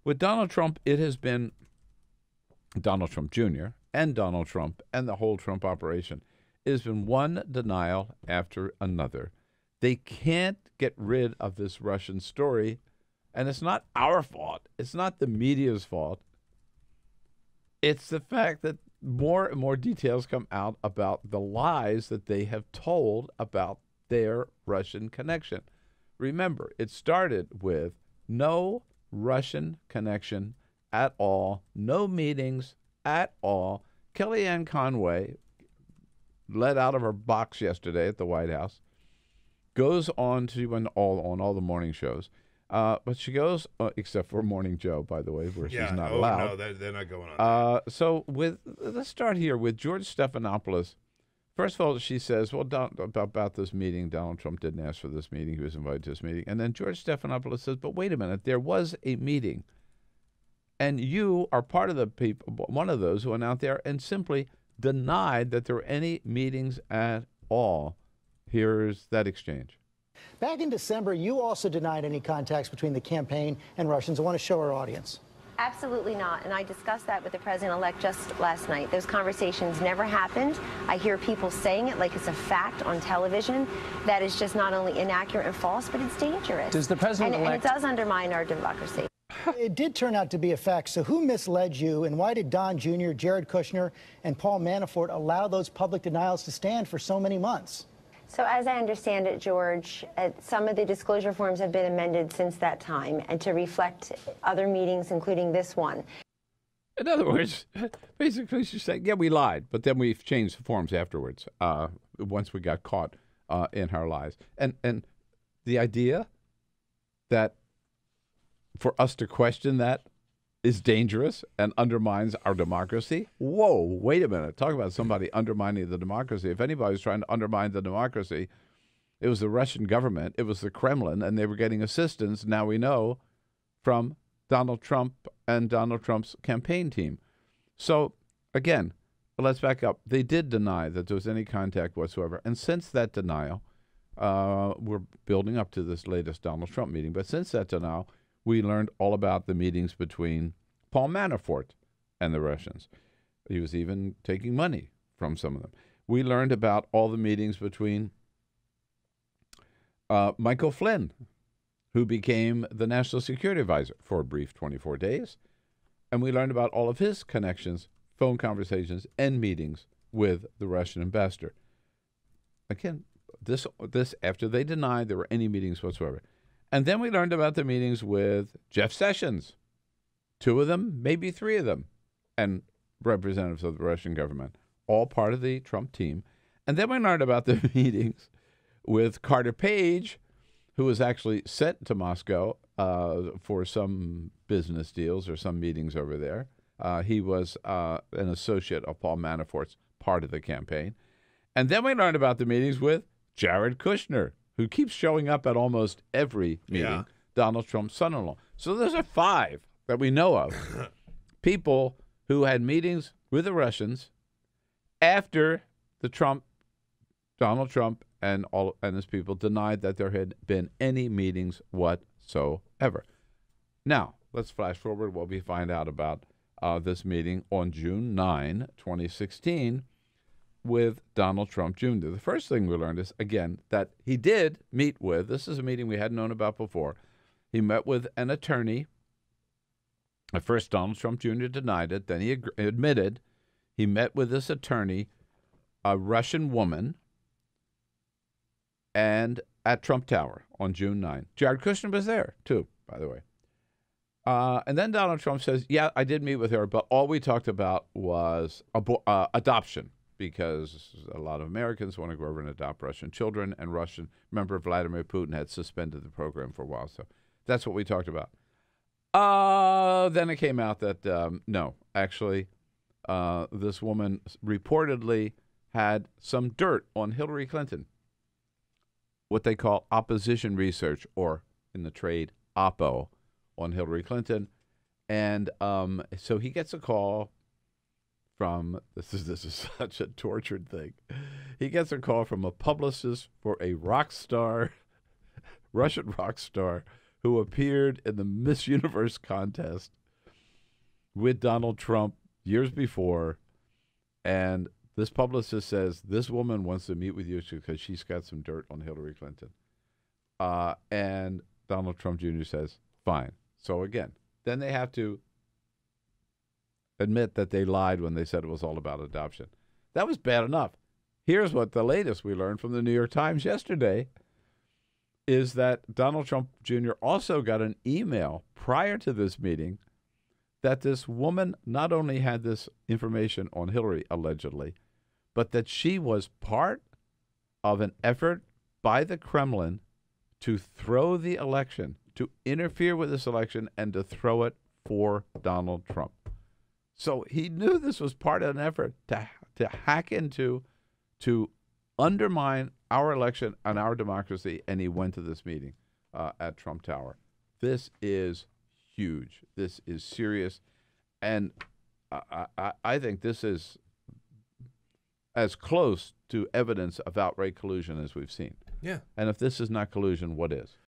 With Donald Trump, it has been Donald Trump Jr. and Donald Trump and the whole Trump operation. It has been one denial after another. They can't get rid of this Russian story, and it's not our fault. It's not the media's fault. It's the fact that more and more details come out about the lies that they have told about their Russian connection. Remember, it started with no Russian connection at all, no meetings at all. Kellyanne Conway, let out of her box yesterday at the White House, goes on to on all the morning shows. But she goes, except for Morning Joe, by the way, where she's not allowed. No, they're not going on. So let's start here with George Stephanopoulos. First of all, she says, well, about this meeting, Donald Trump didn't ask for this meeting. He was invited to this meeting. And then George Stephanopoulos says, but wait a minute, there was a meeting. And you are part of the people, one of those who went out there and simply denied that there were any meetings at all. Here's that exchange. Back in December, you also denied any contacts between the campaign and Russians. I want to show our audience. Absolutely not. And I discussed that with the president-elect just last night. Those conversations never happened. I hear people saying it like it's a fact on television. That is just not only inaccurate and false, but it's dangerous. Does the president-elect... And it does undermine our democracy. It did turn out to be a fact. So who misled you, and why did Don Jr., Jared Kushner, and Paul Manafort allow those public denials to stand for so many months? So as I understand it, George, some of the disclosure forms have been amended since that time and to reflect other meetings, including this one. In other words, basically she's saying, yeah, we lied, but then we've changed the forms afterwards, once we got caught in our lies. And the idea that for us to question that is dangerous and undermines our democracy. Whoa, wait a minute. Talk about somebody undermining the democracy. If anybody was trying to undermine the democracy, it was the Russian government, it was the Kremlin, and they were getting assistance, now we know, from Donald Trump and Donald Trump's campaign team. So, again, let's back up. They did deny that there was any contact whatsoever. And since that denial, we're building up to this latest Donald Trump meeting, but since that denial, we learned all about the meetings between Paul Manafort and the Russians. He was even taking money from some of them. We learned about all the meetings between Michael Flynn, who became the National Security Advisor for a brief 24 days. And we learned about all of his connections, phone conversations, and meetings with the Russian ambassador. Again, this after they denied there were any meetings whatsoever. And then we learned about the meetings with Jeff Sessions, 2 of them, maybe 3 of them, and representatives of the Russian government, all part of the Trump team. And then we learned about the meetings with Carter Page, who was actually sent to Moscow for some business deals or some meetings over there. He was an associate of Paul Manafort's part of the campaign. And then we learned about the meetings with Jared Kushner, who keeps showing up at almost every meeting, Donald Trump's son-in-law. So those are 5 that we know of, people who had meetings with the Russians after Donald Trump and his people denied that there had been any meetings whatsoever. Now, let's flash forward what we find out about this meeting on June 9, 2016, with Donald Trump Jr. The first thing we learned is, again, that he did meet with, this is a meeting we hadn't known about before, he met with an attorney. At first, Donald Trump Jr. denied it. Then he admitted he met with this attorney, a Russian woman, and at Trump Tower on June 9. Jared Kushner was there, too, by the way. And then Donald Trump says, yeah, I did meet with her, but all we talked about was adoption, because a lot of Americans want to go over and adopt Russian children, and remember, Vladimir Putin had suspended the program for a while, so that's what we talked about. Then it came out that, no, actually, this woman reportedly had some dirt on Hillary Clinton, what they call opposition research, or in the trade, oppo, on Hillary Clinton. And so he gets a call from, this is such a tortured thing. He gets a call from a publicist for a rock star, Russian rock star, who appeared in the Miss Universe contest with Donald Trump years before. And this publicist says, this woman wants to meet with you because she's got some dirt on Hillary Clinton. And Donald Trump Jr. says, fine. So again, then they have to admit that they lied when they said it was all about adoption. That was bad enough. Here's what the latest we learned from the New York Times yesterday is that Donald Trump Jr. also got an email prior to this meeting that this woman not only had this information on Hillary, allegedly, but that she was part of an effort by the Kremlin to throw the election, to interfere with this election, and to throw it for Donald Trump. So he knew this was part of an effort to hack into, to undermine our election and our democracy, and he went to this meeting at Trump Tower. This is huge. This is serious, and I think this is as close to evidence of outright collusion as we've seen. Yeah. And if this is not collusion, what is?